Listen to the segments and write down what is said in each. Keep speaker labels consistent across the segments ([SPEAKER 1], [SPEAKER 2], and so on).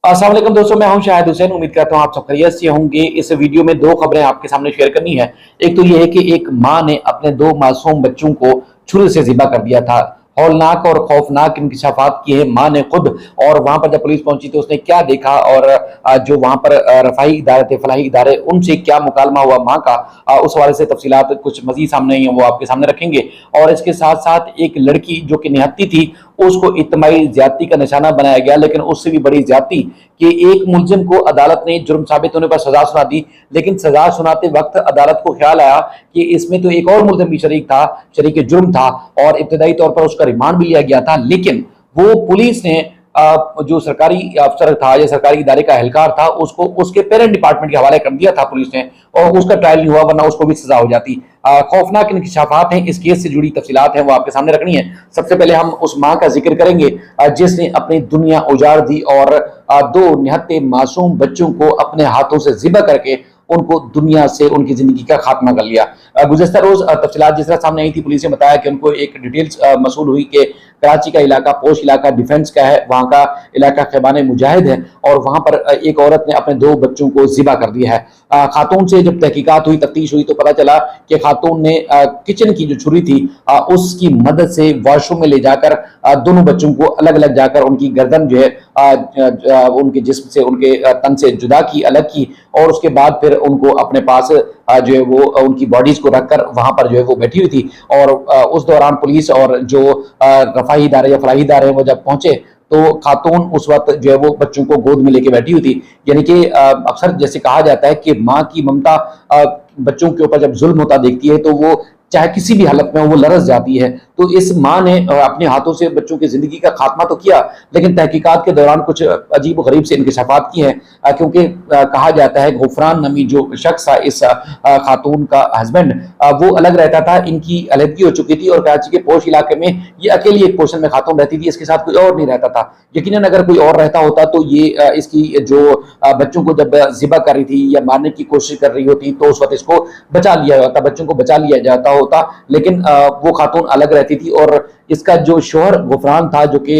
[SPEAKER 1] अस्सलाम वालेकुम दोस्तों, मैं हूं शाहिद हुसैन। उम्मीद करता हूं आप सब खैरियत से होंगे। इस वीडियो में दो खबरें आपके सामने शेयर करनी है। एक तो यह है कि एक मां ने अपने दो मासूम बच्चों को छुरी से ज़िबा कर दिया था। हौलनाक और खौफनाक इंकशाफात किए मां ने खुद। और वहां पर जब पुलिस पहुंची तो उसने क्या देखा और जो वहां पर रफाई इदारे थे, फलाही इदारे, उनसे क्या मुकालमा हुआ मां का, उस हवाले से तफसीलात कुछ मजीद सामने आई हैं, वो आपके सामने रखेंगे। और इसके साथ साथ एक लड़की जो कि निहत्ती थी, उसको इज्तिमाई ज्यादती का निशाना बनाया गया। लेकिन उससे भी बड़ी ज्यादती कि एक मुलजिम को अदालत ने जुर्म साबित होने पर सजा सुना दी। लेकिन सजा सुनाते वक्त अदालत को ख्याल आया कि इसमें तो एक और मुलजिम भी शरीक था, शरीक जुर्म था, और इब्तदाई तौर पर उसका रिमांड भी लिया गया था। लेकिन वो पुलिस ने जो सरकारी अफसर था या सरकारी इदारे का एहलकार था, उसको उसके पेरेंट डिपार्टमेंट के हवाले कर दिया था पुलिस ने, और उसका ट्रायल नहीं हुआ, वरना उसको भी सजा हो जाती। खौफनाक इंकशाफात हैं, इस केस से जुड़ी तफसीलात हैं, वो आपके सामने रखनी है। सबसे पहले हम उस मां का जिक्र करेंगे जिसने अपनी दुनिया उजाड़ दी और दो निहत्ते मासूम बच्चों को अपने हाथों से ज़िबा करके उनको दुनिया से, उनकी जिंदगी का खात्मा कर लिया। गुज़श्ता रोज तफसीलात जिस तरह सामने आई थी, पुलिस ने बताया कि उनको एक डिटेल्स मसूल हुई कि कराची का इलाका, पोश इलाका डिफेंस का है, वहाँ का इलाका खैबान मुजाहिद है, और वहाँ पर एक औरत ने अपने दो बच्चों को ज़िबा कर दिया है। खातून से जब तहकीकात हुई, तफ्तीश हुई, तो पता चला कि खातून ने किचन की जो छुरी थी उसकी मदद से वॉशरूम में ले जाकर दोनों बच्चों को अलग अलग जाकर उनकी गर्दन जो है उनके जिस्म से, उनके तन से जुदा की, अलग की, और उसके बाद फिर उनको अपने पास जो है वो उनकी बॉडीज को रखकर वहां पर जो है वो बैठी हुई थी। और उस दौरान पुलिस और जो रफाही इदारे या फलाही इदारे वो जब पहुंचे तो खातून उस वक्त जो है वो बच्चों को गोद में लेके बैठी हुई थी। यानी कि अक्सर जैसे कहा जाता है कि माँ की ममता बच्चों के ऊपर जब जुल्म होता देखती है तो वो चाहे किसी भी हालत में वो लरस जाती है। तो इस माँ ने अपने हाथों से बच्चों की जिंदगी का खात्मा तो किया, लेकिन तहकीकात के दौरान कुछ अजीब गरीब से इंकशाफात किए हैं, क्योंकि कहा जाता है गुफरान नमी जो शख्स था, इस खातून का हस्बैंड, वो अलग रहता था, इनकी अलहदगी हो चुकी थी, और कराची के पोश इलाके में ये अकेली एक पोर्शन में खातून रहती थी, इसके साथ कोई और नहीं रहता था। यकीनन अगर कोई और रहता होता तो ये इसकी जो बच्चों को जब ज़िबा कर रही थी या मारने की कोशिश कर रही होती तो उस वक्त इसको बचा लिया जाता, बच्चों को बचा लिया जाता होता। लेकिन वो खातून अलग रहती थी, और इसका जो शोहर गुफरान था, जो कि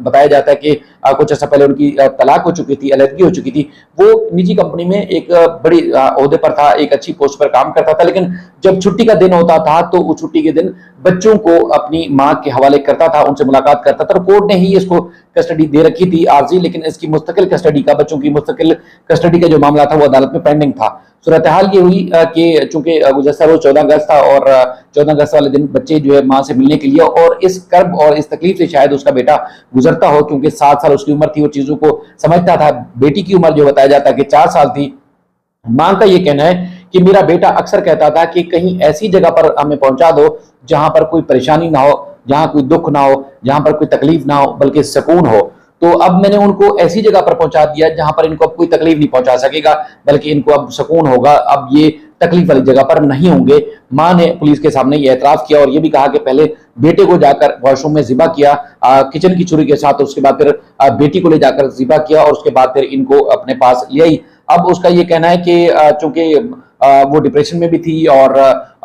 [SPEAKER 1] बताया जाता है कि कुछ अर्सा पहले उनकी तलाक हो चुकी थी, अलहदगी हो चुकी थी, वो निजी कंपनी में एक बड़ी ओहदे पर था, एक अच्छी पोस्ट पर काम करता था। लेकिन जब छुट्टी का दिन होता था तो उस छुट्टी के दिन बच्चों को अपनी माँ के हवाले करता था, उनसे मुलाकात करता था। कोर्ट ने ही इसको कस्टडी दे रखी थी आर्जी, लेकिन इसकी मुस्तकिल कस्टडी का, बच्चों की मुस्तकिल कस्टडी का जो मामला था वो अदालत में पेंडिंग था। सूरत हाल ये हुई कि चूंकि गुज़श्ता रोज 14 अगस्त था, और 14 अगस्त वाले दिन बच्चे जो है माँ से मिलने के लिए, और इस कर्ब और इस तकलीफ से शायद उसका बेटा गुजरता हो, क्योंकि 7 साल उसकी उम्र थी, वो चीजों को समझता था। बेटी की उम्र जो बताया जाता है कि 4 साल थी। मां का ये कहना है कि मेरा बेटा अक्सर कहता था कि कहीं ऐसी जगह पर हमें पहुंचा दो जहां पर कोई परेशानी ना हो, जहां कोई दुख ना हो, जहां पर कोई तकलीफ ना हो, बल्कि सुकून हो। तो अब मैंने उनको ऐसी जगह पर पहुंचा दिया जहां पर इनको अब कोई तकलीफ नहीं पहुंचा सकेगा, बल्कि इनको अब सुकून होगा, अब ये तकलीफ वाली जगह पर नहीं होंगे। मां ने पुलिस के सामने ये एतराफ किया और ये भी कहा कि पहले बेटे को जाकर वॉशरूम में ज़िबा किया किचन की छुरी के साथ, और उसके बाद फिर बेटी को ले जाकर ज़िबा किया, और उसके बाद फिर इनको अपने पास ले आई। अब उसका ये कहना है कि चूंकि वो डिप्रेशन में भी थी और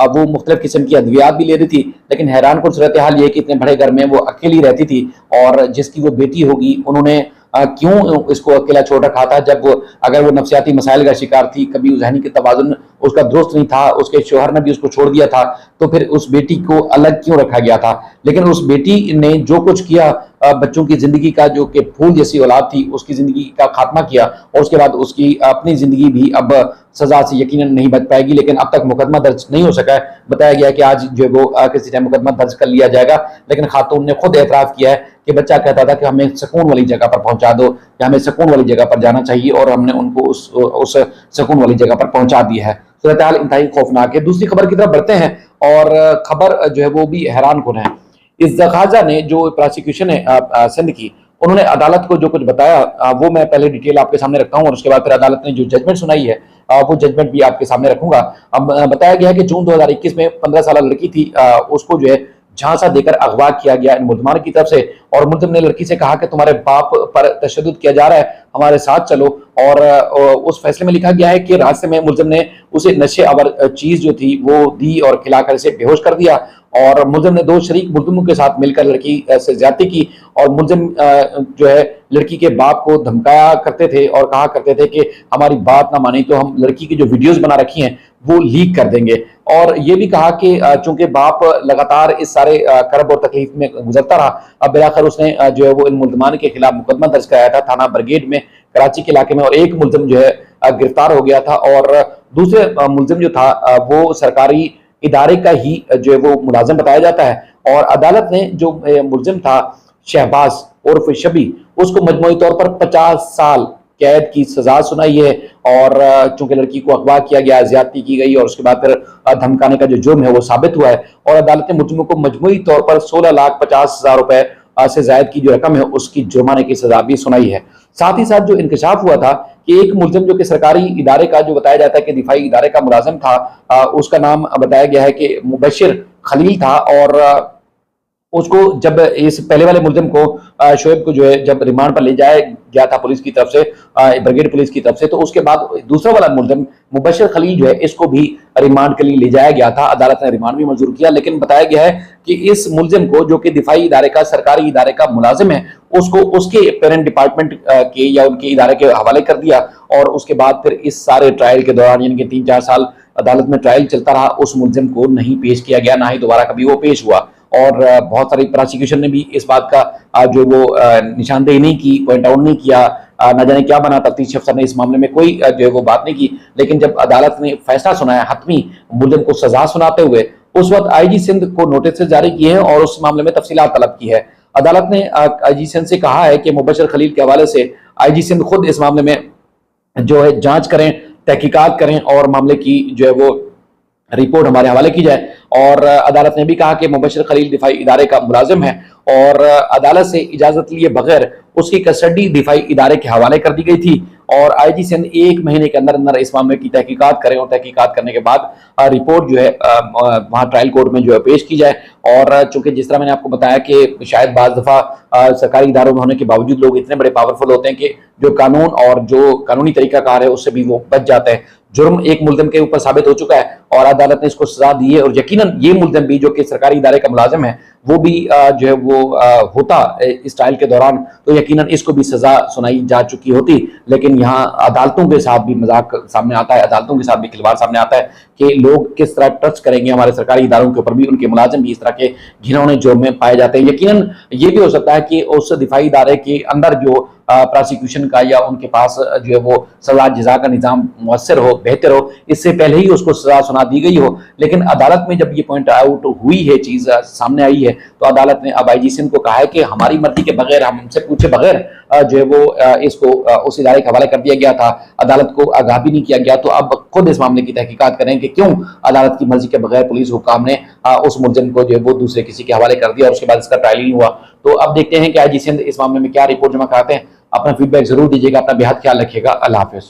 [SPEAKER 1] वो मुख्तलिफ किस्म की अद्वियात भी ले रही थी, लेकिन हैरान कुन सूरत हाल ये कि इतने बड़े घर में वो अकेली रहती थी, और जिसकी वो बेटी होगी उन्होंने क्यों इसको अकेला छोड़ रखा था, जब अगर वो नफसियाती मसाइल का शिकार थी, कभी जहनी के तवाज़ुन उसका दुरुस्त नहीं था, उसके शोहर ने भी उसको छोड़ दिया था, तो फिर उस बेटी को अलग क्यों रखा गया था। लेकिन उस बेटी ने जो कुछ किया, बच्चों की जिंदगी का, जो कि फूल जैसी औलाद थी, उसकी जिंदगी का खात्मा किया, और उसके बाद उसकी अपनी जिंदगी भी अब सजा से यकीनन नहीं बच पाएगी। लेकिन अब तक मुकदमा दर्ज नहीं हो सका है। बताया गया कि आज जो वो किसी टाइम मुकदमा दर्ज कर लिया जाएगा, लेकिन खातून ने खुद एतराफ किया है कि बच्चा कहता था कि हमें सुकून वाली जगह पर पहुंचा दो, या हमें सुकून वाली जगह पर जाना चाहिए, और हमने उनको उस सुकून वाली जगह पर पहुंचा दिया है। सूरत हाल इंतहाई खौफनाक है। दूसरी खबर की तरफ बढ़ते हैं, और खबर जो है वो भी हैरान कुन है। इस जखाजा ने जो प्रोसिक्यूशन है सिंध की, उन्होंने अदालत को जो कुछ बताया वो मैं पहले डिटेल आपके सामने रखता हूँ, और उसके बाद फिर अदालत ने जो जजमेंट सुनाई है वो जजमेंट भी आपके सामने रखूंगा। अब बताया गया है कि जून 2021 में 15 साल लड़की थी, उसको जो है झांसा देकर अगवा किया गया इन मुलजमान की तरफ से। और मुलजिम ने लड़की से कहा कि तुम्हारे बाप पर तशद्दुद किया जा रहा है, हमारे साथ चलो। और उस फैसले में लिखा गया है कि रास्ते में मुलजिम ने उसे नशे आवर चीज जो थी वो दी और खिलाकर इसे बेहोश कर दिया। और मुलजिम ने 2 शरीक मुलजिमों के साथ मिलकर लड़की से ज्यादती की। और मुलजिम जो है लड़की के बाप को धमकाया करते थे और कहा करते थे कि हमारी बात ना मानी तो हम लड़की की जो वीडियोस बना रखी हैं वो लीक कर देंगे। और ये भी कहा कि चूंकि बाप लगातार इस सारे करब और तकलीफ में गुजरता रहा, अब बिलाखिर उसने जो है वो इन मुलजमान के खिलाफ मुकदमा दर्ज कराया था थाना ब्रिगेड में कराची के इलाके में। और एक मुलजिम जो है गिरफ्तार हो गया था और दूसरे मुलजिम जो था वो सरकारी इदारे का ही जो है वो मुलाजिम बताया जाता है। और अदालत ने जो मुलजिम था शहबाज उर्फ शबी, उसको मजमूई तौर पर 50 साल कैद की सजा सुनाई है। और चूंकि लड़की को अगवा किया गया, ज्यादती की गई और उसके बाद फिर धमकाने का जो जुर्म है वो साबित हुआ है। और अदालत ने मुलजिमों को मजमूई तौर पर 16,50,000 रुपए से जायद की जो रकम है उसकी जुर्माने की सजा भी सुनाई है। साथ ही साथ जो इंकशाफ हुआ था कि एक मुलजिम जो कि सरकारी इदारे का जो बताया जाता है कि दिफाई इदारे का मुलाजिम था, उसका नाम बताया गया है कि मुबशिर खलील था। और उसको जब इस पहले वाले मुलजिम को शोएब को जो है जब रिमांड पर ले जाया गया था पुलिस की तरफ से, ब्रिगेड पुलिस की तरफ से, तो उसके बाद दूसरा वाला मुलजिम मुबशिर खलील जो है इसको भी रिमांड के लिए ले जाया गया था। अदालत ने रिमांड भी मंजूर किया, लेकिन बताया गया है कि इस मुलजिम को जो कि दिफाई इदारे का सरकारी इदारे का मुलाजिम है उसको उसके पेरेंट डिपार्टमेंट के या उनके इदारे के हवाले कर दिया। और उसके बाद फिर इस सारे ट्रायल के दौरान यानी कि 3-4 साल अदालत में ट्रायल चलता रहा, उस मुलजिम को नहीं पेश किया गया, ना ही दोबारा कभी वो पेश हुआ। और बहुत सारी प्रोसिक्यूशन ने भी इस बात का जो वो निशानदेही नहीं की, पॉइंट आउट नहीं किया, न जाने क्या बना तफ्तीशी अफसर ने इस मामले में कोई जो है वो बात नहीं की। लेकिन जब अदालत ने फैसला सुनाया हतमी मुलजिम को सजा सुनाते हुए, उस वक्त आईजी सिंध को नोटिस जारी किए हैं और उस मामले में तफसीलात तलब की है। अदालत ने आईजी सिंध से कहा है कि मुबशिर खलील के हवाले से आईजी सिंध खुद इस मामले में जो है जांच करें, तहकीकात करें और मामले की जो है वो रिपोर्ट हमारे हवाले की जाए। और अदालत ने भी कहा कि मुबशिर खलील दिफाई इदारे का मुलाजिम है और अदालत से इजाजत लिए बगैर उसकी कस्टडी दिफाई इदारे के हवाले कर दी गई थी। और आईजी सिंध 1 महीने के अंदर अंदर इस मामले की तहकीकात करें और तहकीकात करने के बाद रिपोर्ट जो है वहां ट्रायल कोर्ट में जो है पेश की जाए। और चूंकि जिस तरह मैंने आपको बताया कि शायद बाज दफा सरकारी इदारों में होने के बावजूद लोग इतने बड़े पावरफुल होते हैं कि जो कानून और जो कानूनी तरीकाकार है उससे भी वो बच जाते हैं। जुर्म एक मुलजिम के ऊपर साबित हो चुका है और अदालत ने इसको सजा दी है। और यकीनन ये मुलजिम भी जो कि सरकारी इदारे का मुलाजिम है वो भी जो है वो होता इस ट्रायल के दौरान तो यकीनन इसको भी सजा सुनाई जा चुकी होती। लेकिन यहाँ अदालतों के साथ भी मजाक सामने आता है, अदालतों के साथ भी खिलवाड़ सामने आता है कि लोग किस तरह टच करेंगे हमारे सरकारी इदारों के ऊपर भी, उनके मुलाजिम भी इस तरह के घिनौने जुर्म में पाए जाते हैं। यकीनन ये भी हो सकता है कि उस दिफाई इदारे के अंदर जो प्रोसिक्यूशन का या उनके पास जो है वो सजा जजा का निजाम मुअस्सर हो, बेहतर हो, इससे पहले ही उसको सजा सुना दी गई हो। लेकिन अदालत में जब ये पॉइंट आउट हुई है, चीज सामने आई है, तो अदालत ने अब आईजी सिंध को कहा है कि हमारी मर्जी के बगैर, हमसे पूछे बगैर जो है वो इसको उस इदारे के हवाले कर दिया गया था, अदालत को आगाह भी नहीं किया गया। तो अब खुद इस मामले की तहकीकात करें कि क्यों अदालत की मर्जी के बगैर पुलिस हुकाम ने उस मुलजिम को जो है वो दूसरे किसी के हवाले कर दिया और उसके बाद इसका ट्रायल नहीं हुआ। तो अब देखते हैं कि आईजी सिंध इस मामले में क्या रिपोर्ट जमा कराते हैं। अपना फीडबैक जरूर दीजिएगा, अपना बेहद ख्याल रखिएगा। अल्लाह हाफिज।